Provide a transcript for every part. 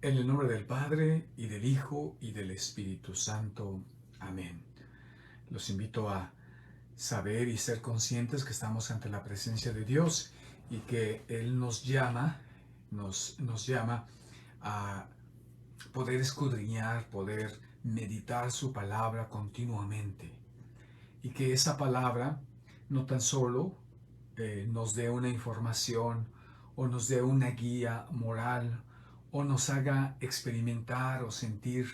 En el nombre del Padre, y del Hijo, y del Espíritu Santo. Amén. Los invito a saber y ser conscientes que estamos ante la presencia de Dios y que Él nos llama, nos llama a poder escudriñar, poder meditar su palabra continuamente. Y que esa palabra no tan solo nos dé una información o nos dé una guía moral o nos haga experimentar o sentir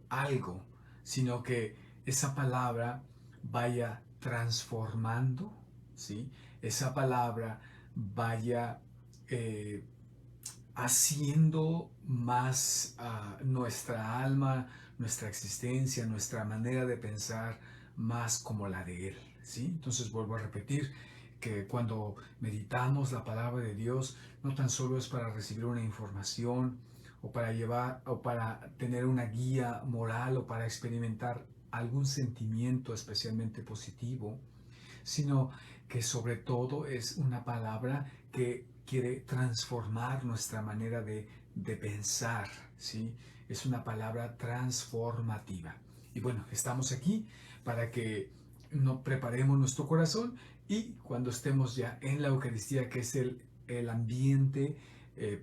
algo, sino que esa palabra vaya transformando, ¿sí? Esa palabra vaya eh, haciendo más nuestra alma, nuestra existencia, nuestra manera de pensar más como la de Él, ¿sí? Entonces vuelvo a repetir que cuando meditamos la palabra de Dios, no tan solo es para recibir una información o para llevar o para tener una guía moral o para experimentar algún sentimiento especialmente positivo, sino que sobre todo es una palabra que quiere transformar nuestra manera de pensar, ¿sí? Es una palabra transformativa. Y bueno, estamos aquí para que no preparemos nuestro corazón y cuando estemos ya en la Eucaristía, que es el ambiente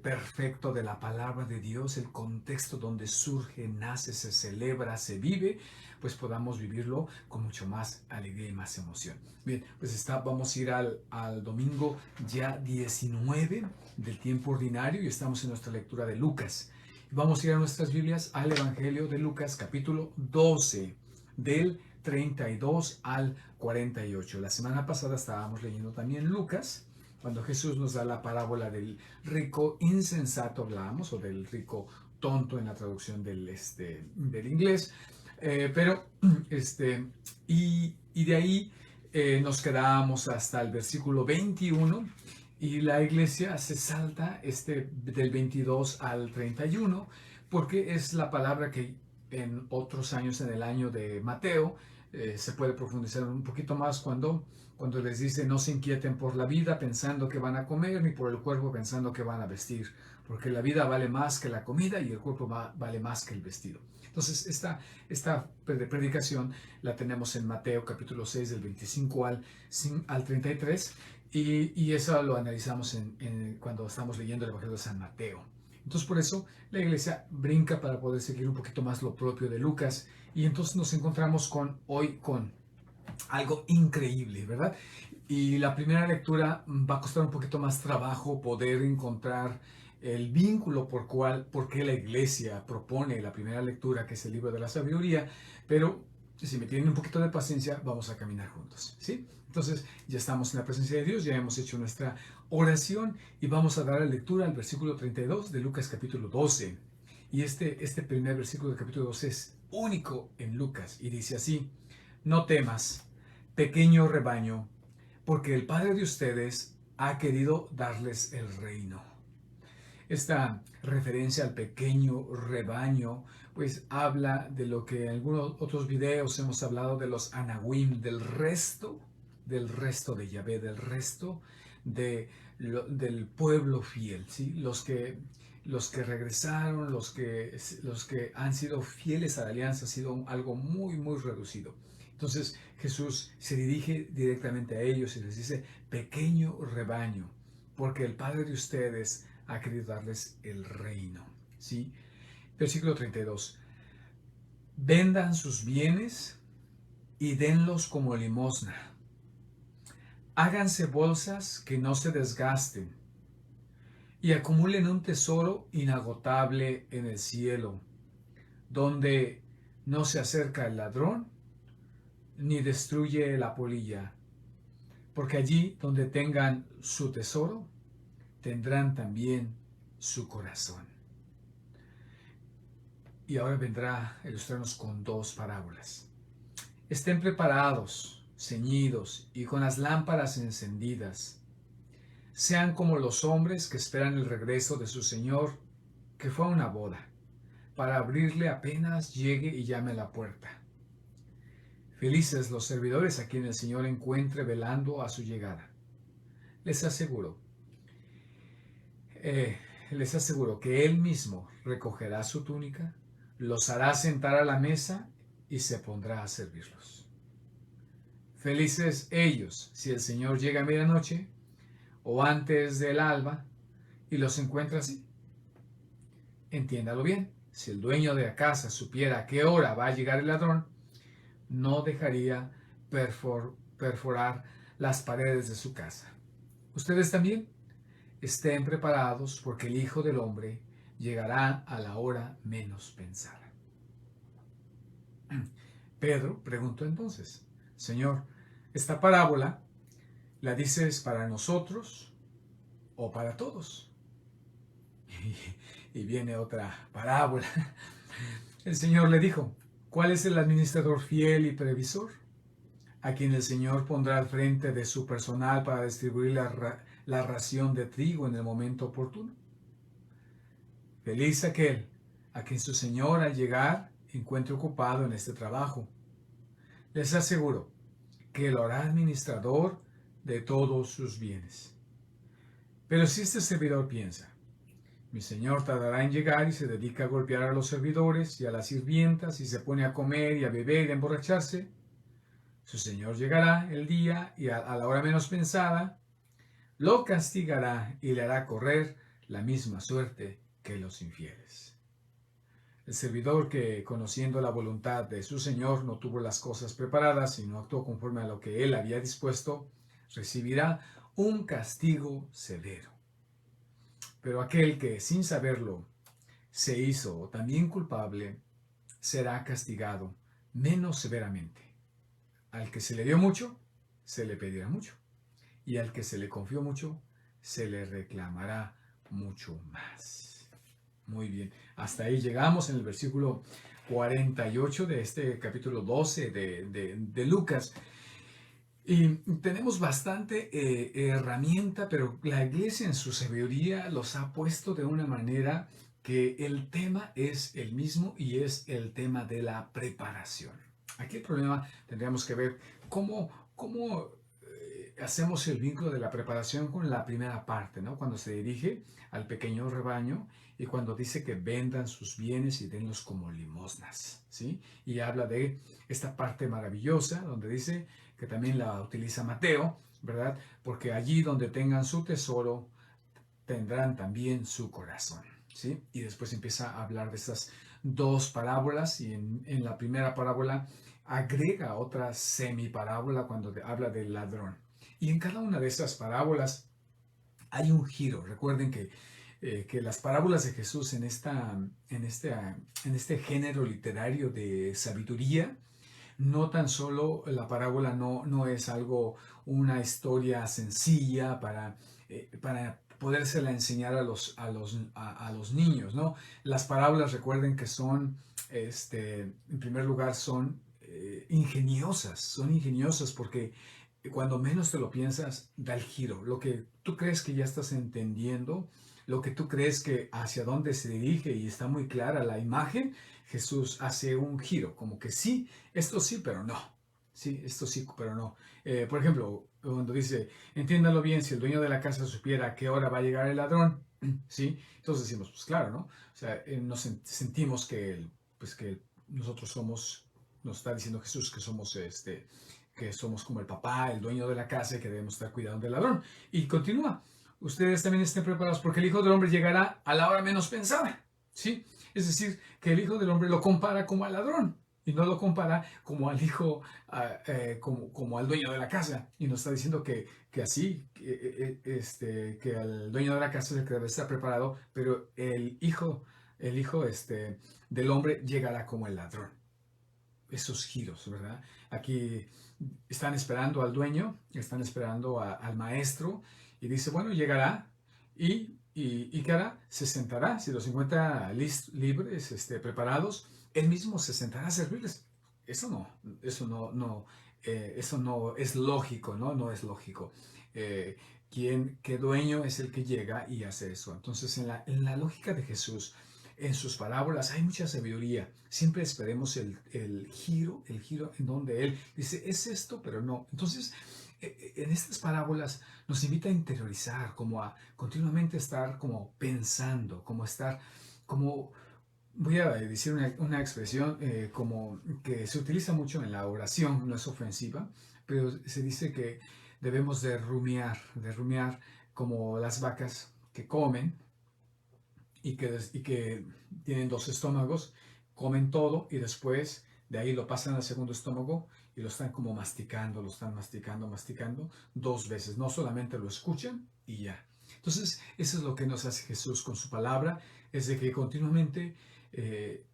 perfecto de la palabra de Dios, el contexto donde surge, nace, se celebra, se vive, pues podamos vivirlo con mucho más alegría y más emoción. Bien, pues vamos a ir al domingo ya 19 del tiempo ordinario y estamos en nuestra lectura de Lucas. Vamos a ir a nuestras Biblias al Evangelio de Lucas, capítulo 12, del 32 al 48. La semana pasada estábamos leyendo también Lucas, cuando Jesús nos da la parábola del rico insensato, hablábamos, o del rico tonto en la traducción del inglés, pero, y de ahí nos quedamos hasta el versículo 21 y la iglesia se salta del 22 al 31 porque es la palabra que en otros años, en el año de Mateo, se puede profundizar un poquito más cuando les dice no se inquieten por la vida pensando que van a comer ni por el cuerpo pensando que van a vestir, porque la vida vale más que la comida y el cuerpo vale más que el vestido. Entonces, esta predicación la tenemos en Mateo capítulo 6 del 25 al 33 y eso lo analizamos cuando estamos leyendo el Evangelio de San Mateo. Entonces, por eso la iglesia brinca para poder seguir un poquito más lo propio de Lucas y entonces nos encontramos hoy con algo increíble, ¿verdad? Y la primera lectura va a costar un poquito más trabajo poder encontrar el vínculo por qué la iglesia propone la primera lectura, que es el libro de la sabiduría, pero si me tienen un poquito de paciencia, vamos a caminar juntos, ¿sí? Entonces, ya estamos en la presencia de Dios, ya hemos hecho nuestra oración y vamos a dar la lectura al versículo 32 de Lucas capítulo 12. Y este primer versículo del capítulo 12 es único en Lucas y dice así: no temas, pequeño rebaño, porque el Padre de ustedes ha querido darles el reino. Esta referencia al pequeño rebaño, pues habla de lo que en algunos otros videos hemos hablado de los anahuim, del resto de Yahvé, del resto del pueblo fiel, ¿sí? Los que regresaron, los que han sido fieles a la alianza, ha sido algo muy, muy reducido. Entonces Jesús se dirige directamente a ellos y les dice, pequeño rebaño, porque el Padre de ustedes ha querido darles el reino. ¿Sí? Versículo 32. Vendan sus bienes y denlos como limosna. Háganse bolsas que no se desgasten y acumulen un tesoro inagotable en el cielo, donde no se acerca el ladrón ni destruye la polilla, porque allí donde tengan su tesoro, tendrán también su corazón. Y ahora vendrá a ilustrarnos con dos parábolas. Estén preparados, ceñidos y con las lámparas encendidas. Sean como los hombres que esperan el regreso de su Señor, que fue a una boda, para abrirle apenas llegue y llame a la puerta. Felices los servidores a quienes el Señor encuentre velando a su llegada. Les aseguro, les aseguro que Él mismo recogerá su túnica, los hará sentar a la mesa y se pondrá a servirlos. Felices ellos si el Señor llega a medianoche o antes del alba y los encuentra así. Entiéndalo bien, si el dueño de la casa supiera a qué hora va a llegar el ladrón, no dejaría perforar las paredes de su casa. Ustedes también estén preparados porque el Hijo del Hombre llegará a la hora menos pensada. Pedro preguntó entonces, Señor, ¿esta parábola la dices para nosotros o para todos? Y viene otra parábola. El Señor le dijo, ¿cuál es el administrador fiel y previsor? A quien el Señor pondrá al frente de su personal para distribuir la ración de trigo en el momento oportuno. Feliz aquel a quien su Señor al llegar encuentre ocupado en este trabajo. Les aseguro que lo hará administrador de todos sus bienes. Pero si este servidor piensa, mi señor tardará en llegar y se dedica a golpear a los servidores y a las sirvientas y se pone a comer y a beber y a emborracharse, su señor llegará el día y a la hora menos pensada, lo castigará y le hará correr la misma suerte que los infieles. El servidor que, conociendo la voluntad de su señor, no tuvo las cosas preparadas y no actuó conforme a lo que él había dispuesto, recibirá un castigo severo. Pero aquel que, sin saberlo, se hizo también culpable, será castigado menos severamente. Al que se le dio mucho, se le pedirá mucho. Y al que se le confió mucho, se le reclamará mucho más. Muy bien, hasta ahí llegamos en el versículo 48 de este capítulo 12 de Lucas. Y tenemos bastante herramienta, pero la iglesia en su sabiduría los ha puesto de una manera que el tema es el mismo y es el tema de la preparación. Aquí el problema tendríamos que ver cómo hacemos el vínculo de la preparación con la primera parte, ¿no? Cuando se dirige al pequeño rebaño y cuando dice que vendan sus bienes y denlos como limosnas, ¿sí? Y habla de esta parte maravillosa donde dice que también la utiliza Mateo, ¿verdad? Porque allí donde tengan su tesoro, tendrán también su corazón, ¿sí? Y después empieza a hablar de estas dos parábolas y en la primera parábola agrega otra semiparábola cuando habla del ladrón. Y en cada una de estas parábolas hay un giro. Recuerden que las parábolas de Jesús en este género literario de sabiduría, no tan solo la parábola no es algo, una historia sencilla para podérsela enseñar a los niños, ¿no? Las parábolas, recuerden que son, en primer lugar, son ingeniosas porque cuando menos te lo piensas, da el giro. Lo que tú crees que ya estás entendiendo, lo que tú crees que hacia dónde se dirige y está muy clara la imagen, Jesús hace un giro, como que sí, esto sí, pero no. Sí, esto sí, pero no. Por ejemplo, cuando dice, entiéndalo bien, si el dueño de la casa supiera a qué hora va a llegar el ladrón, ¿sí? Entonces decimos, pues claro, ¿no? O sea, nos sentimos que nosotros somos, nos está diciendo Jesús que somos como el papá, el dueño de la casa y que debemos estar cuidando del ladrón. Y continúa, ustedes también estén preparados porque el Hijo del Hombre llegará a la hora menos pensada, ¿sí? Es decir, que el Hijo del Hombre lo compara como al ladrón y no lo compara como al hijo, como al dueño de la casa. Y nos está diciendo que así, que al dueño de la casa es el que debe estar preparado, pero el hijo del hombre llegará como el ladrón. Esos giros, ¿verdad? Aquí están esperando al dueño, están esperando al maestro y dice, bueno, llegará y ¿qué hará? Se sentará, si los encuentra libres, preparados, él mismo se sentará a servirles. Eso no es lógico, ¿no? No es lógico. ¿Qué dueño es el que llega y hace eso? Entonces, en la lógica de Jesús, en sus parábolas hay mucha sabiduría. Siempre esperemos el giro en donde Él dice, es esto, pero no. Entonces, En estas parábolas nos invita a interiorizar, como a continuamente estar como pensando, como estar, como voy a decir una expresión como que se utiliza mucho en la oración, no es ofensiva, pero se dice que debemos de rumiar como las vacas que comen y que tienen dos estómagos, comen todo y después de ahí lo pasan al segundo estómago y lo están como masticando, lo están masticando, masticando dos veces. No solamente lo escuchan y ya. Entonces, eso es lo que nos hace Jesús con su palabra, es de que continuamente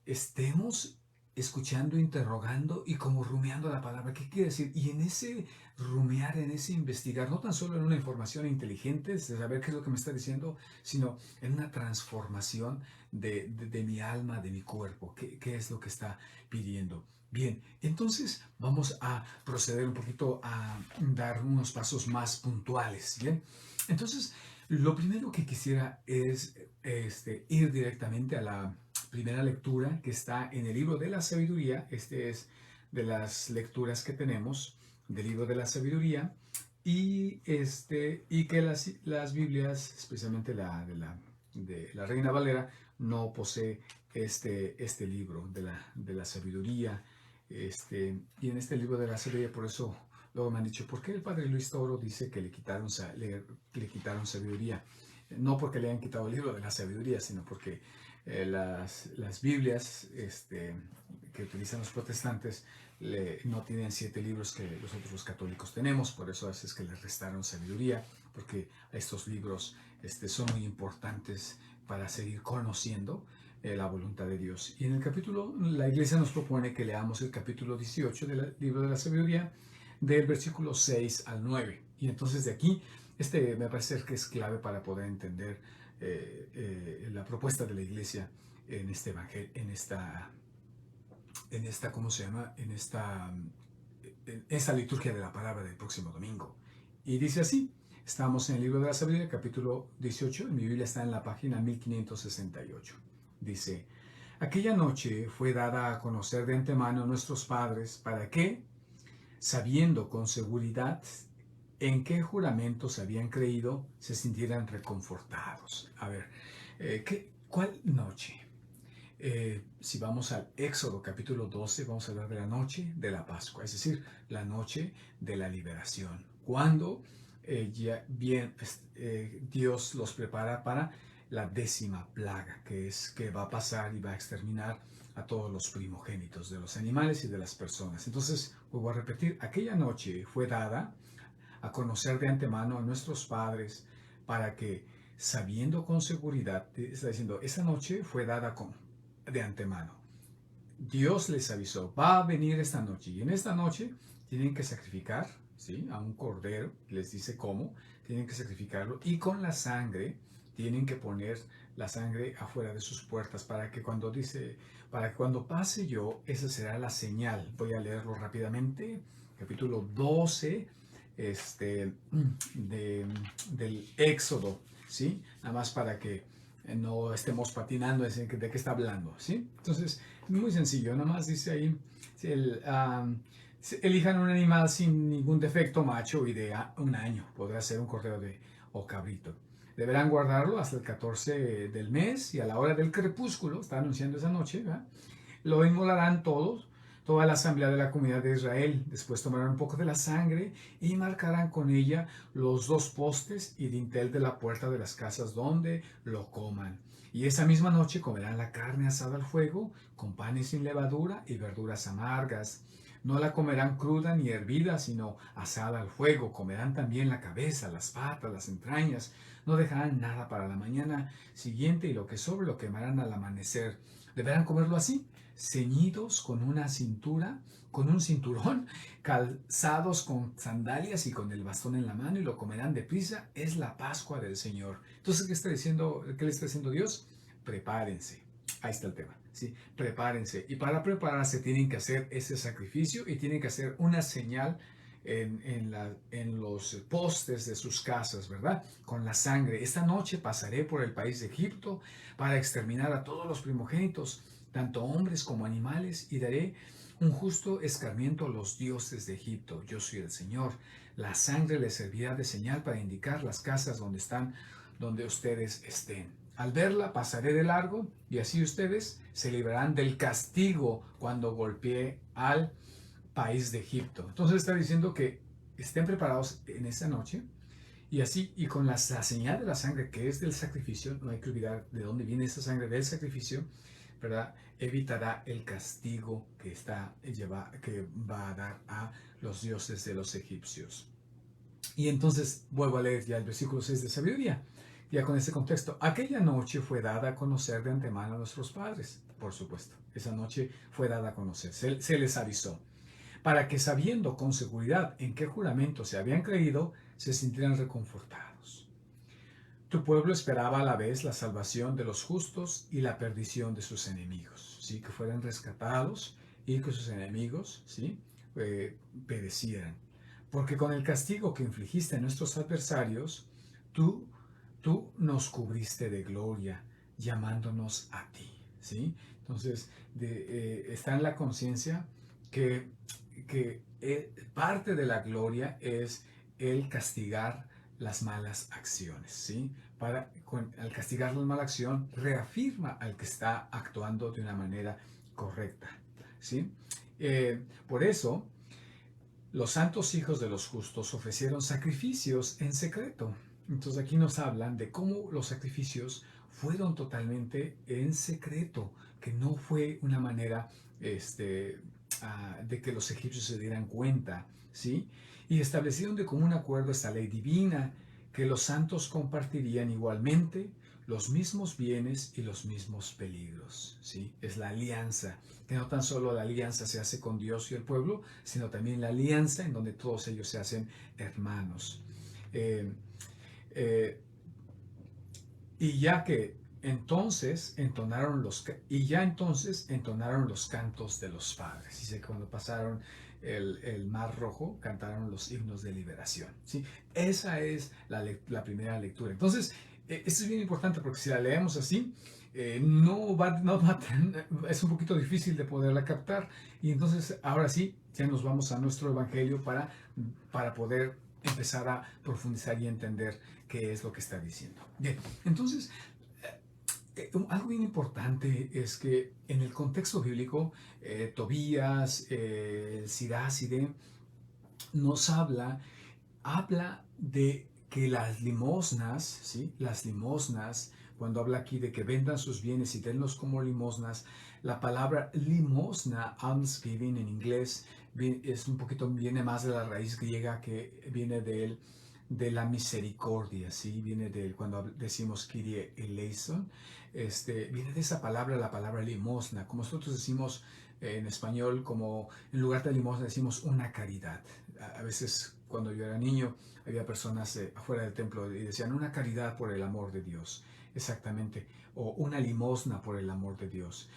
estemos escuchando, interrogando y como rumiando la palabra. ¿Qué quiere decir? Y en ese rumiar, en ese investigar, no tan solo en una información inteligente, de saber qué es lo que me está diciendo, sino en una transformación de mi alma, de mi cuerpo. ¿Qué es lo que está pidiendo? Bien, entonces vamos a proceder un poquito a dar unos pasos más puntuales. Bien, entonces lo primero que quisiera es ir directamente a la primera lectura que está en el libro de la sabiduría. Este es de las lecturas que tenemos del libro de la sabiduría y que las Biblias, especialmente de la Reina Valera, no posee este libro de la sabiduría. Y en este libro de la sabiduría, por eso luego me han dicho, ¿por qué el padre Luis Toro dice que le quitaron sabiduría? No porque le hayan quitado el libro de la sabiduría, sino porque las Biblias que utilizan los protestantes no tienen 7 libros que nosotros los católicos tenemos, por eso a veces que les restaron sabiduría, porque estos libros son muy importantes para seguir conociendo la voluntad de Dios. Y en el capítulo, la iglesia nos propone que leamos el capítulo 18 del libro de la sabiduría, del versículo 6 al 9. Y entonces de aquí, me parece que es clave para poder entender la propuesta de la iglesia en este evangelio, ¿cómo se llama? En esta liturgia de la palabra del próximo domingo. Y dice así, estamos en el libro de la sabiduría, capítulo 18, en mi Biblia está en la página 1568. Dice, aquella noche fue dada a conocer de antemano a nuestros padres para que, sabiendo con seguridad en qué juramentos habían creído, se sintieran reconfortados. A ver, ¿cuál noche? Si vamos al Éxodo capítulo 12, vamos a hablar de la noche de la Pascua, es decir, la noche de la liberación, cuando Dios los prepara para la 10ª plaga, que va a pasar y va a exterminar a todos los primogénitos de los animales y de las personas. Entonces, vuelvo a repetir, aquella noche fue dada a conocer de antemano a nuestros padres para que, sabiendo con seguridad, está diciendo, esa noche fue dada de antemano. Dios les avisó, va a venir esta noche y en esta noche tienen que sacrificar, ¿sí?, a un cordero, les dice cómo, tienen que sacrificarlo y con la sangre tienen que poner la sangre afuera de sus puertas para que cuando pase yo, esa será la señal. Voy a leerlo rápidamente, capítulo 12 del Éxodo, ¿sí? Nada más para que no estemos patinando de qué está hablando, ¿sí? Entonces, muy sencillo, nada más dice ahí, elijan un animal sin ningún defecto, macho y de 1 año, podrá ser un cordero o cabrito. Deberán guardarlo hasta el 14 del mes y a la hora del crepúsculo, está anunciando esa noche, ¿verdad?, lo inmolarán toda la asamblea de la comunidad de Israel. Después tomarán un poco de la sangre y marcarán con ella los 2 postes y dintel de la puerta de las casas donde lo coman. Y esa misma noche comerán la carne asada al fuego, con panes sin levadura y verduras amargas. No la comerán cruda ni hervida, sino asada al fuego. Comerán también la cabeza, las patas, las entrañas. No dejarán nada para la mañana siguiente y lo que sobre lo quemarán al amanecer. Deberán comerlo así, ceñidos con un cinturón, calzados con sandalias y con el bastón en la mano, y lo comerán deprisa. Es la Pascua del Señor. Entonces, ¿qué le está diciendo Dios? Prepárense. Ahí está el tema, ¿sí? Prepárense. Y para prepararse tienen que hacer ese sacrificio y tienen que hacer una señal en los postes de sus casas, ¿verdad? Con la sangre. Esta noche pasaré por el país de Egipto para exterminar a todos los primogénitos, tanto hombres como animales, y daré un justo escarmiento a los dioses de Egipto. Yo soy el Señor. La sangre les servirá de señal para indicar las casas donde ustedes estén. Al verla pasaré de largo y así ustedes se librarán del castigo cuando golpee al país de Egipto. Entonces está diciendo que estén preparados en esa noche y así, y con la señal de la sangre que es del sacrificio, no hay que olvidar de dónde viene esa sangre del sacrificio, ¿verdad? Evitará el castigo que va a dar a los dioses de los egipcios. Y entonces vuelvo a leer ya el versículo 6 de sabiduría, ya con ese contexto. Aquella noche fue dada a conocer de antemano a nuestros padres, por supuesto. Esa noche fue dada a conocer, se les avisó, para que sabiendo con seguridad en qué juramento se habían creído, se sintieran reconfortados. Tu pueblo esperaba a la vez la salvación de los justos y la perdición de sus enemigos, ¿sí? Que fueran rescatados y que sus enemigos, ¿sí? Perecieran. Porque con el castigo que infligiste a nuestros adversarios, tú, tú nos cubriste de gloria, llamándonos a ti, ¿sí? Entonces, está en la conciencia que parte de la gloria es el castigar las malas acciones, ¿sí? Al castigar la mala acción, reafirma al que está actuando de una manera correcta, ¿sí? Por eso, los santos hijos de los justos ofrecieron sacrificios en secreto. Entonces aquí nos hablan de cómo los sacrificios fueron totalmente en secreto, que no fue una manera de que los egipcios se dieran cuenta, ¿sí? Y establecieron de común acuerdo esta ley divina, que los santos compartirían igualmente los mismos bienes y los mismos peligros, ¿sí? Es la alianza, que no tan solo la alianza se hace con Dios y el pueblo, sino también la alianza en donde todos ellos se hacen hermanos. Eh, eh, y ya entonces entonaron los cantos de los padres. Dice que cuando pasaron el Mar Rojo, cantaron los himnos de liberación, ¿sí? Esa es la primera lectura. Entonces, esto es bien importante porque si la leemos así, es un poquito difícil de poderla captar. Y entonces, ahora sí, ya nos vamos a nuestro evangelio para poder empezar a profundizar y entender qué es lo que está diciendo. Bien, entonces, algo bien importante es que en el contexto bíblico, Tobías, Siráside, nos habla de que las limosnas, ¿sí? Las limosnas, cuando habla aquí de que vendan sus bienes y denlos como limosnas, la palabra limosna, almsgiving en inglés, viene más de la raíz griega que viene de la misericordia, ¿sí? Viene cuando decimos Kyrie eleison, viene de esa palabra, la palabra limosna, como nosotros decimos en español, como en lugar de limosna decimos una caridad. A veces cuando yo era niño había personas afuera del templo y decían una caridad por el amor de Dios, exactamente, o una limosna por el amor de Dios.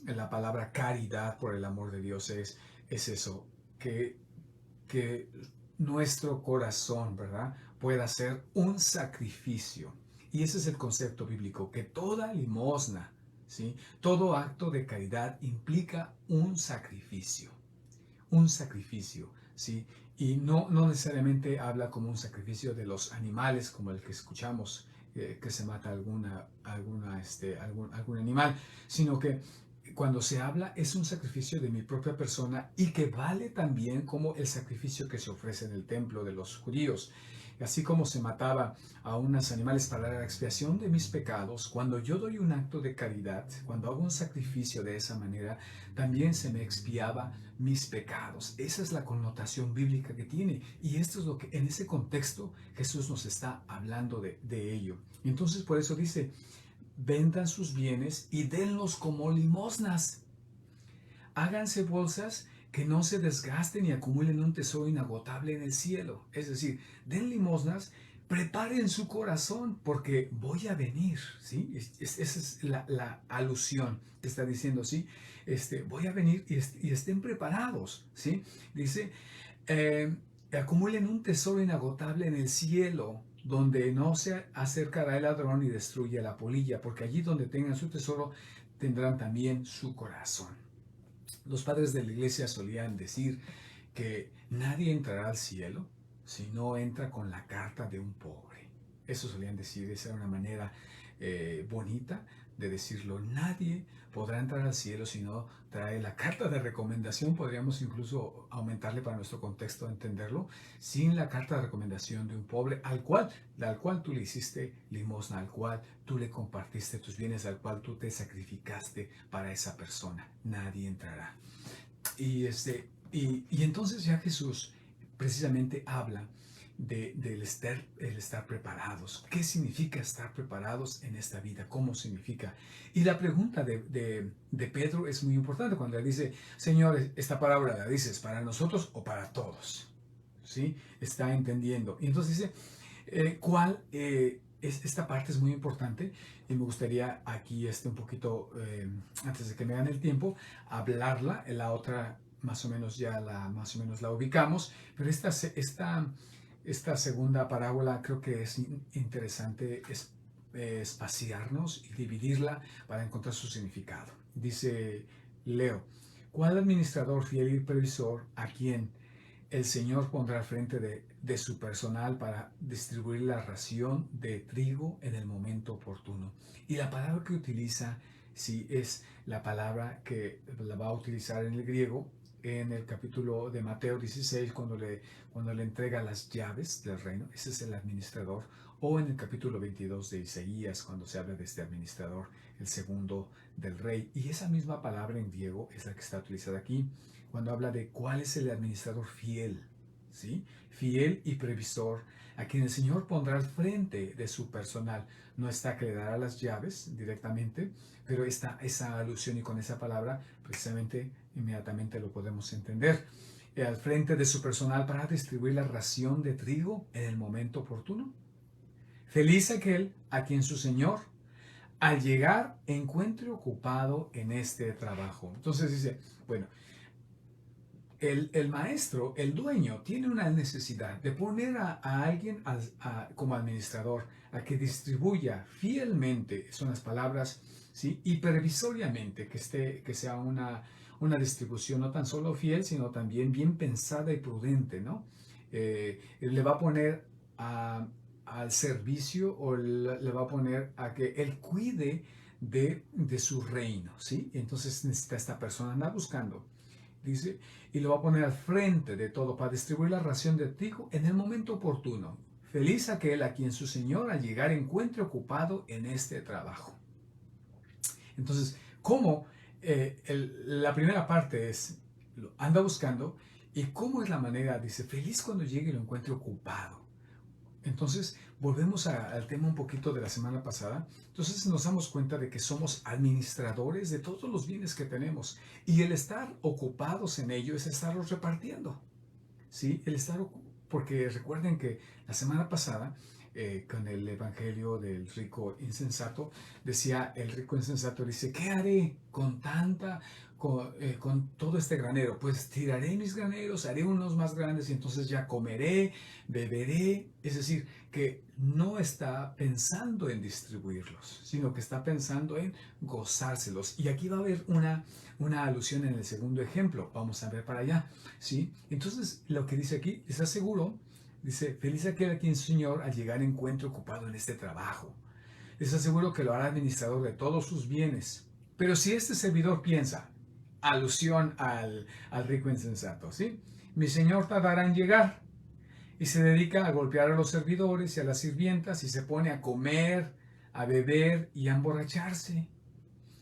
La palabra caridad por el amor de Dios es eso, que nuestro corazón, ¿verdad?, pueda ser un sacrificio. Y ese es el concepto bíblico, que toda limosna, ¿sí?, todo acto de caridad implica un sacrificio, ¿sí? Y no necesariamente habla como un sacrificio de los animales, como el que escuchamos, que se mata algún animal, sino que cuando se habla es un sacrificio de mi propia persona y que vale también como el sacrificio que se ofrece en el templo de los judíos. Así como se mataba a unos animales para la expiación de mis pecados, cuando yo doy un acto de caridad, cuando hago un sacrificio de esa manera, también se me expiaba mis pecados. Esa es la connotación bíblica que tiene. Y esto es lo que en ese contexto Jesús nos está hablando de ello. Y entonces por eso dice, vendan sus bienes y denlos como limosnas. Háganse bolsas que no se desgasten y acumulen un tesoro inagotable en el cielo. Es decir, den limosnas, preparen su corazón porque voy a venir, ¿sí? Esa es la alusión que está diciendo, ¿sí? Voy a venir y estén preparados, ¿sí? Dice, acumulen un tesoro inagotable en el cielo, donde no se acercará el ladrón y destruye la polilla, porque allí donde tengan su tesoro, tendrán también su corazón. Los padres de la iglesia solían decir que nadie entrará al cielo si no entra con la carta de un pobre. Eso solían decir, esa era una manera bonita de decirlo. Nadie podrá entrar al cielo si no trae la carta de recomendación. Podríamos incluso aumentarle para nuestro contexto, entenderlo, sin la carta de recomendación de un pobre al cual tú le hiciste limosna, al cual tú le compartiste tus bienes, al cual tú te sacrificaste para esa persona. Nadie entrará. Y entonces ya Jesús precisamente habla del estar preparados. ¿Qué significa estar preparados en esta vida? ¿Cómo significa? Y la pregunta de Pedro es muy importante cuando le dice, Señor, esta palabra la dices para nosotros o para todos. ¿Sí? Está entendiendo. Y entonces dice, esta parte es muy importante y me gustaría aquí un poquito, antes de que me hagan el tiempo, hablarla. La otra más o menos más o menos la ubicamos, pero esta segunda parábola creo que es interesante espaciarnos y dividirla para encontrar su significado. Dice Leo, ¿cuál administrador fiel y previsor a quien el Señor pondrá al frente de su personal para distribuir la ración de trigo en el momento oportuno? Y la palabra que utiliza, sí, es la palabra que la va a utilizar en el griego en el capítulo de Mateo 16, cuando le entrega las llaves del reino. Ese es el administrador. O en el capítulo 22 de Isaías, cuando se habla de este administrador, el segundo del rey. Y esa misma palabra en griego es la que está utilizada aquí, cuando habla de cuál es el administrador fiel, ¿sí? Fiel y previsor, a quien el Señor pondrá al frente de su personal. No está que le dará las llaves directamente, pero está esa alusión, y con esa palabra precisamente inmediatamente lo podemos entender. Al frente de su personal para distribuir la ración de trigo en el momento oportuno. Feliz aquel a quien su Señor al llegar encuentre ocupado en este trabajo. Entonces dice, bueno, el maestro, el dueño, tiene una necesidad de poner a alguien como administrador, a que distribuya fielmente, son las palabras, ¿sí? Y previsoriamente, que sea una distribución no tan solo fiel, sino también bien pensada y prudente, ¿no? Le va a poner al servicio, o le va a poner a que él cuide de su reino, ¿sí? Entonces necesita esta persona, anda buscando, dice, y lo va a poner al frente de todo para distribuir la ración de trigo en el momento oportuno. Feliz aquel a quien su Señor al llegar encuentre ocupado en este trabajo. Entonces, ¿cómo? La primera parte es, lo anda buscando, y cómo es la manera, dice, feliz cuando llegue y lo encuentre ocupado. Entonces, volvemos al tema un poquito de la semana pasada. Entonces nos damos cuenta de que somos administradores de todos los bienes que tenemos. Y el estar ocupados en ello es estarlos repartiendo. ¿Sí? Porque recuerden que la semana pasada, con el evangelio del rico insensato, decía el rico insensato, dice, ¿qué haré con todo este granero? Pues tiraré mis graneros, haré unos más grandes y entonces ya comeré, beberé. Es decir, que no está pensando en distribuirlos, sino que está pensando en gozárselos. Y aquí va a haber una alusión en el segundo ejemplo. Vamos a ver para allá, ¿sí? Entonces, lo que dice aquí, les aseguro, dice, feliz aquel a quien su Señor al llegar encuentre ocupado en este trabajo. Les aseguro que lo hará administrador de todos sus bienes. Pero si este servidor piensa, alusión al rico insensato, ¿sí? Mi Señor tardará en llegar, y se dedica a golpear a los servidores y a las sirvientas y se pone a comer, a beber y a emborracharse.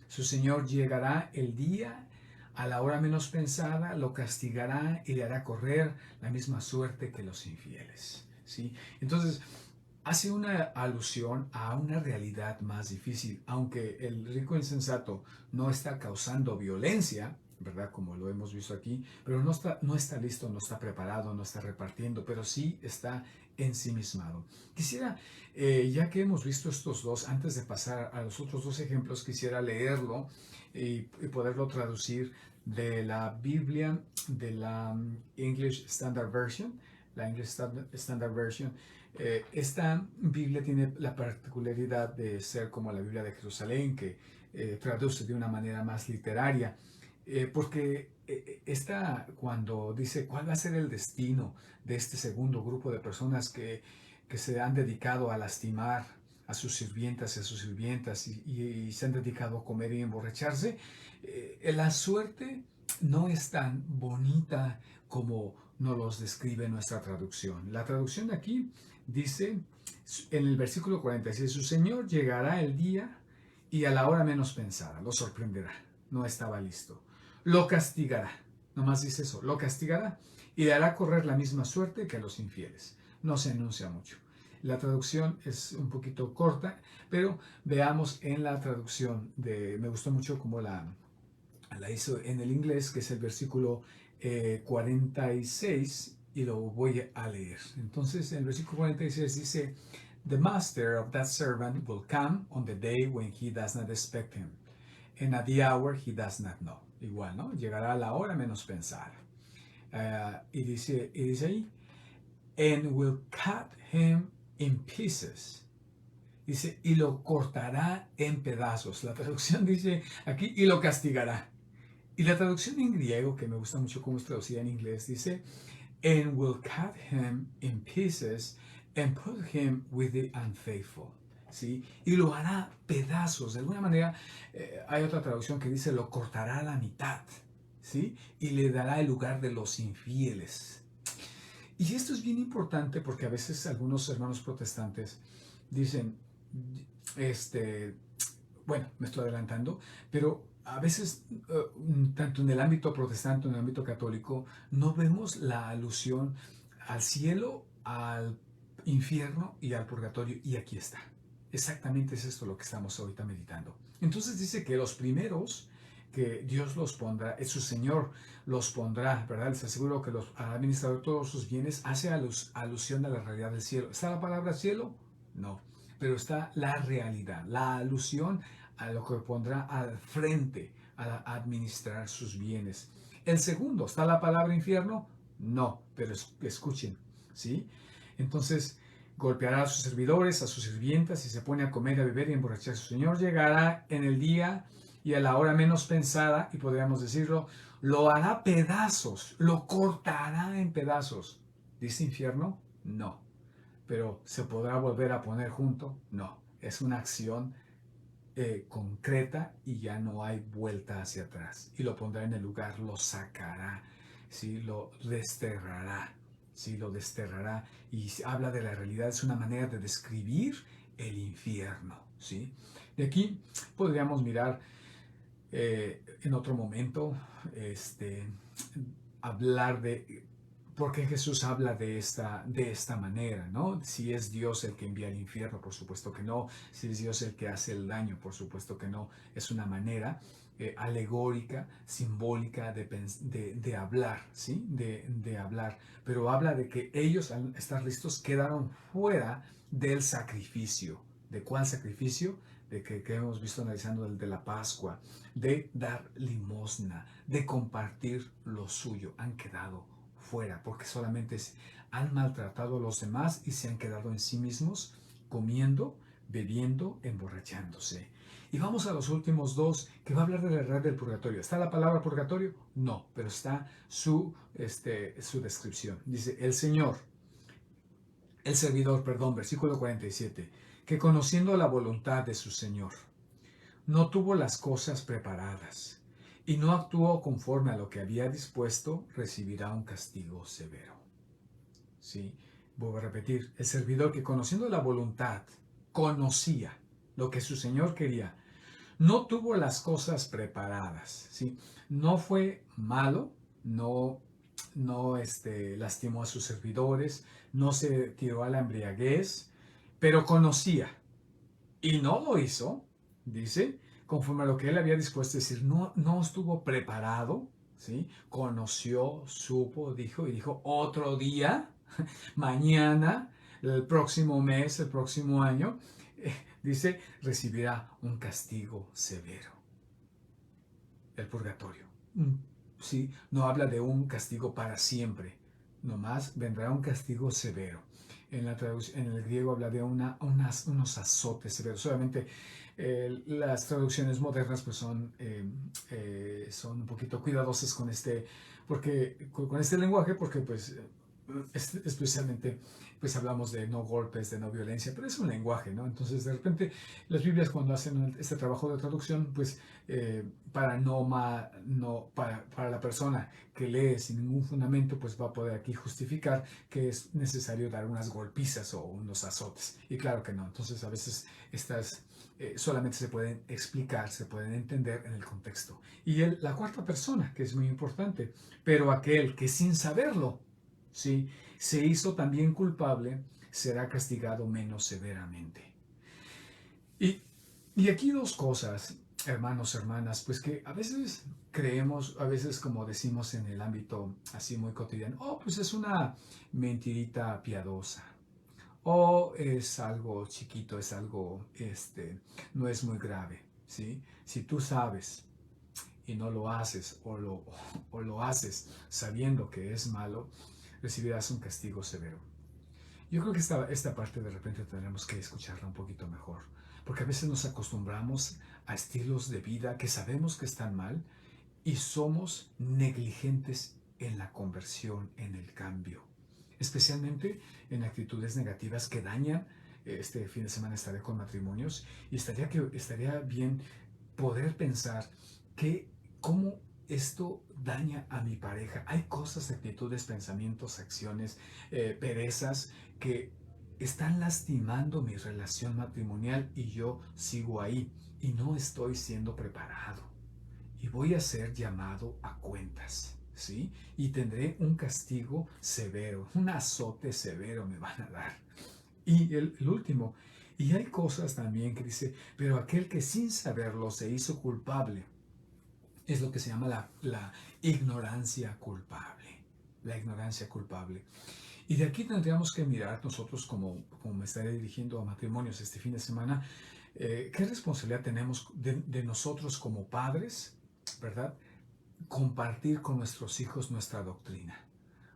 Su Señor llegará el día a la hora menos pensada, lo castigará y le hará correr la misma suerte que los infieles. ¿Sí? Entonces, hace una alusión a una realidad más difícil. Aunque el rico insensato no está causando violencia, ¿verdad? Como lo hemos visto aquí, pero no está listo, no está preparado, no está repartiendo, pero sí está ensimismado. Quisiera, ya que hemos visto estos dos, antes de pasar a los otros dos ejemplos, quisiera leerlo y poderlo traducir de la Biblia, de la English Standard Version, la English Standard Version. Esta Biblia tiene la particularidad de ser como la Biblia de Jerusalén, que traduce de una manera más literaria. Porque cuando dice cuál va a ser el destino de este segundo grupo de personas que se han dedicado a lastimar a sus sirvientas y a sus sirvientas y se han dedicado a comer y emborracharse, la suerte no es tan bonita como nos los describe nuestra traducción. La traducción de aquí dice en el versículo 46, su Señor llegará el día y a la hora menos pensada, lo sorprenderá, no estaba listo, lo castigará, nomás dice eso, lo castigará y le hará correr la misma suerte que a los infieles. No se anuncia mucho. La traducción es un poquito corta, pero veamos en la traducción me gustó mucho cómo la hizo en el inglés, que es el versículo 46, y lo voy a leer. Entonces, en el versículo 46 dice, The master of that servant will come on the day when he does not expect him, and at the hour he does not know. Igual, ¿no? Llegará a la hora menos pensada. Y dice ahí, and will cut him in pieces. Dice, y lo cortará en pedazos. La traducción dice aquí, y lo castigará. Y la traducción en griego, que me gusta mucho cómo es traducida en inglés, dice, and will cut him in pieces and put him with the unfaithful. ¿Sí? Y lo hará pedazos. De alguna manera, hay otra traducción que dice, lo cortará a la mitad. ¿Sí? Y le dará el lugar de los infieles. Y esto es bien importante porque a veces algunos hermanos protestantes dicen, bueno, me estoy adelantando, pero a veces, tanto en el ámbito protestante como en el ámbito católico, no vemos la alusión al cielo, al infierno y al purgatorio, y aquí está. Exactamente es esto lo que estamos ahorita meditando. Entonces dice que los primeros que Dios los pondrá, es su Señor los pondrá, ¿verdad? Les aseguro que al administrador todos sus bienes hace alusión a la realidad del cielo. ¿Está la palabra cielo? No, pero está la realidad, la alusión a lo que pondrá al frente a administrar sus bienes. El segundo, ¿está la palabra infierno? No, pero escuchen, ¿sí? Entonces, golpeará a sus servidores, a sus sirvientas, y se pone a comer, a beber y a emborrachar. Su Señor llegará en el día y a la hora menos pensada, y podríamos decirlo, lo hará pedazos, lo cortará en pedazos. ¿Dice infierno? No. Pero ¿se podrá volver a poner junto? No. Es una acción concreta y ya no hay vuelta hacia atrás. Y lo pondrá en el lugar, lo sacará, ¿sí? Lo desterrará, ¿sí? Lo desterrará. Y habla de la realidad, es una manera de describir el infierno, ¿sí? De aquí podríamos mirar en otro momento, hablar de por qué Jesús habla de esta manera, ¿no? Si es Dios el que envía al infierno, por supuesto que no. Si es Dios el que hace el daño, por supuesto que no. Es una manera alegórica, simbólica de hablar, ¿sí? De hablar. Pero habla de que ellos, al estar listos, quedaron fuera del sacrificio. ¿De cuál sacrificio? De que hemos visto analizando el de la Pascua, de dar limosna, de compartir lo suyo. Han quedado fuera porque solamente han maltratado a los demás y se han quedado en sí mismos comiendo, bebiendo, emborrachándose. Y vamos a los últimos dos, que va a hablar de la realidad del purgatorio. ¿Está la palabra purgatorio? No, pero está su descripción. Dice, el servidor, perdón, versículo 47, que conociendo la voluntad de su Señor, no tuvo las cosas preparadas y no actuó conforme a lo que había dispuesto, recibirá un castigo severo. ¿Sí? Vuelvo a repetir, el servidor que conociendo la voluntad, conocía lo que su Señor quería, no tuvo las cosas preparadas, ¿sí? No fue malo, no lastimó a sus servidores, no se tiró a la embriaguez, pero conocía y no lo hizo, dice, conforme a lo que él había dispuesto, es decir, no estuvo preparado, ¿sí? Conoció, supo, dijo y dijo, otro día, mañana, el próximo mes, el próximo año, dice, recibirá un castigo severo. El purgatorio. ¿Sí? No habla de un castigo para siempre, nomás vendrá un castigo severo. en el griego habla de unos azotes severos. Solamente las traducciones modernas pues son un poquito cuidadosas con este lenguaje, porque pues especialmente pues hablamos de no golpes, de no violencia, pero es un lenguaje, ¿no? Entonces de repente las Biblias, cuando hacen este trabajo de traducción, pues para la persona que lee sin ningún fundamento, pues va a poder aquí justificar que es necesario dar unas golpizas o unos azotes. Y claro que no. Entonces a veces estas solamente se pueden explicar, se pueden entender en el contexto. Y la cuarta persona, que es muy importante, pero aquel que sin saberlo, ¿sí?, se hizo también culpable, será castigado menos severamente. Y aquí dos cosas, hermanos, hermanas, pues que a veces creemos, a veces como decimos en el ámbito así muy cotidiano, oh, pues es una mentirita piadosa, o es algo chiquito, es algo, no es muy grave, ¿sí? Si tú sabes y no lo haces, o lo haces sabiendo que es malo, recibirás un castigo severo. Yo creo que esta parte de repente tendremos que escucharla un poquito mejor, porque a veces nos acostumbramos a estilos de vida que sabemos que están mal y somos negligentes en la conversión, en el cambio, especialmente en actitudes negativas que dañan. Este fin de semana estaré con matrimonios y estaría bien poder pensar cómo esto daña a mi pareja. Hay cosas, actitudes, pensamientos, acciones, perezas que están lastimando mi relación matrimonial y yo sigo ahí y no estoy siendo preparado. Y voy a ser llamado a cuentas, ¿sí? Y tendré un castigo severo, un azote severo me van a dar. Y el último, y hay cosas también que dice, pero aquel que sin saberlo se hizo culpable, es lo que se llama la ignorancia culpable. La ignorancia culpable. Y de aquí tendríamos que mirar nosotros, como me estaré dirigiendo a matrimonios este fin de semana, qué responsabilidad tenemos de nosotros como padres, ¿verdad? Compartir con nuestros hijos nuestra doctrina.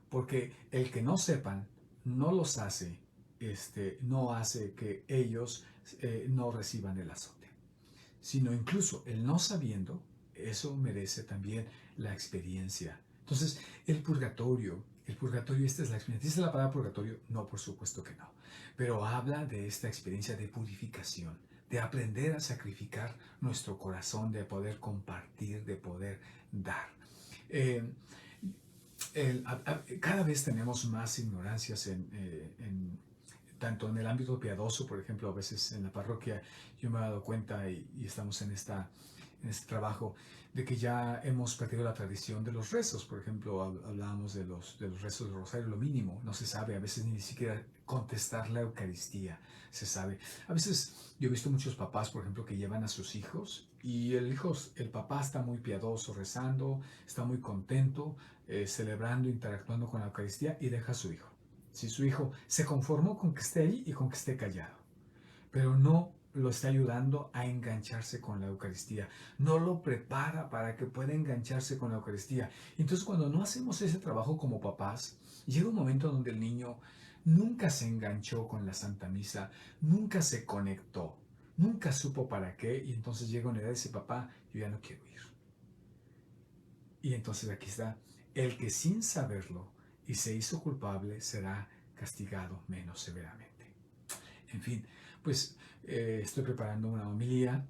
Porque el que no sepan no los hace, no hace que ellos no reciban el azote, sino incluso el no sabiendo, eso merece también la experiencia. Entonces, el purgatorio, esta es la experiencia. ¿Dice la palabra purgatorio? No, por supuesto que no. Pero habla de esta experiencia de purificación, de aprender a sacrificar nuestro corazón, de poder compartir, de poder dar. Eh, Cada vez tenemos más ignorancias tanto en el ámbito piadoso, por ejemplo, a veces en la parroquia yo me he dado cuenta y estamos en este trabajo de que ya hemos perdido la tradición de los rezos. Por ejemplo, hablábamos de los rezos del rosario, lo mínimo, no se sabe, a veces ni siquiera contestar la Eucaristía se sabe. A veces yo he visto muchos papás, por ejemplo, que llevan a sus hijos y el papá está muy piadoso rezando, está muy contento, celebrando, interactuando con la Eucaristía y deja a su hijo. Si su hijo se conformó con que esté ahí y con que esté callado, pero no lo está ayudando a engancharse con la Eucaristía, no lo prepara para que pueda engancharse con la Eucaristía. Entonces, cuando no hacemos ese trabajo como papás, llega un momento donde el niño nunca se enganchó con la Santa Misa, nunca se conectó, nunca supo para qué, y entonces llega una edad y dice, papá, yo ya no quiero ir. Y entonces aquí está, el que sin saberlo y se hizo culpable será castigado menos severamente. En fin, pues estoy preparando una homilía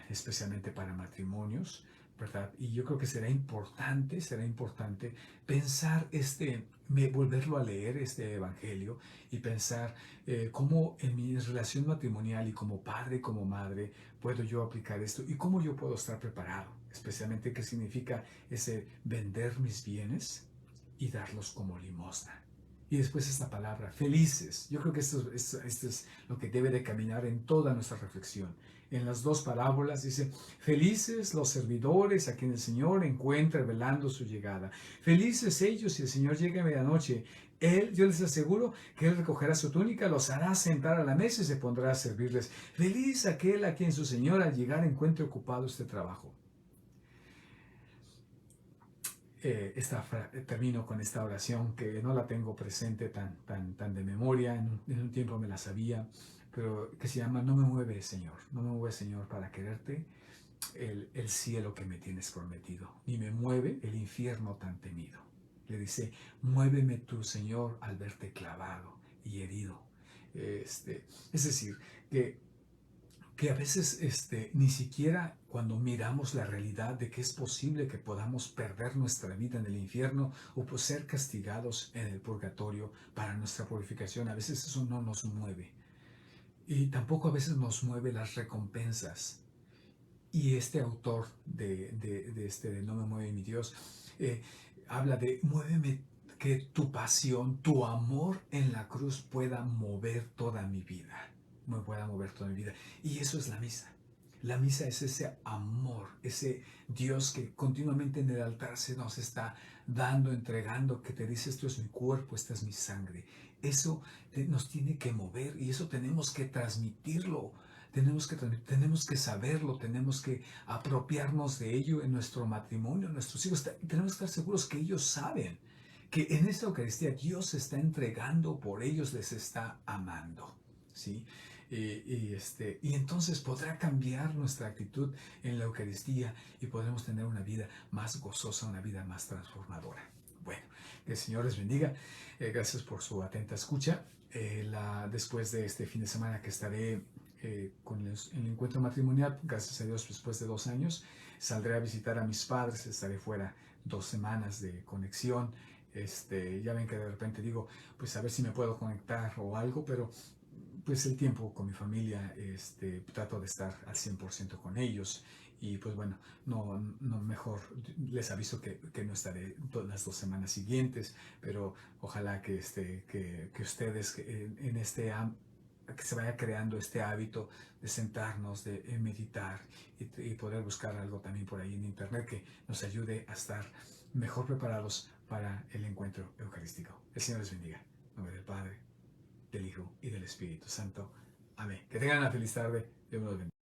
especialmente para matrimonios, ¿verdad? Y yo creo que será importante pensar volverlo a leer este evangelio y pensar cómo en mi relación matrimonial y como padre, como madre, puedo yo aplicar esto y cómo yo puedo estar preparado, especialmente qué significa ese vender mis bienes y darlos como limosna. Y después esta palabra, felices. Yo creo que esto es lo que debe de caminar en toda nuestra reflexión. En las dos parábolas dice, felices los servidores a quien el Señor encuentre velando su llegada. Felices ellos si el Señor llega a medianoche. Yo les aseguro que Él recogerá su túnica, los hará sentar a la mesa y se pondrá a servirles. Feliz aquel a quien su Señor al llegar encuentre ocupado este trabajo. termino con esta oración que no la tengo presente tan de memoria, en un tiempo me la sabía, pero que se llama: no me mueve, Señor, no me mueve, Señor, para quererte el cielo que me tienes prometido, ni me mueve el infierno tan temido. Le dice: muéveme tú, Señor, al verte clavado y herido. Es decir, que a veces ni siquiera cuando miramos la realidad de que es posible que podamos perder nuestra vida en el infierno o pues ser castigados en el purgatorio para nuestra purificación, a veces eso no nos mueve. Y tampoco a veces nos mueve las recompensas. Y este autor de No me mueve mi Dios, eh, habla de: muéveme, que tu pasión, tu amor en la cruz pueda mover toda mi vida, me pueda mover toda mi vida. Y eso es la misa. La misa es ese amor, ese Dios que continuamente en el altar se nos está dando, entregando, que te dice: esto es mi cuerpo, esta es mi sangre. Eso nos tiene que mover y eso tenemos que transmitirlo. Tenemos que saberlo, tenemos que apropiarnos de ello en nuestro matrimonio, en nuestros hijos. Tenemos que estar seguros que ellos saben que en esta Eucaristía Dios se está entregando por ellos, les está amando, ¿sí? Y entonces podrá cambiar nuestra actitud en la Eucaristía y podremos tener una vida más gozosa, una vida más transformadora. Bueno, que el Señor les bendiga. Gracias por su atenta escucha. Después de este fin de semana que estaré con el encuentro matrimonial, gracias a Dios, después de 2 años, saldré a visitar a mis padres, estaré fuera 2 semanas de conexión. Ya ven que de repente digo, pues a ver si me puedo conectar o algo, pero pues el tiempo con mi familia, trato de estar al 100% con ellos. Y pues bueno, no mejor les aviso que no estaré todas las 2 semanas siguientes, pero ojalá que ustedes que se vaya creando este hábito de sentarnos, de meditar y poder buscar algo también por ahí en internet que nos ayude a estar mejor preparados para el encuentro eucarístico. El Señor les bendiga. En nombre del Padre, del Hijo y del Espíritu Santo. Amén. Que tengan una feliz tarde. Dios los bendiga.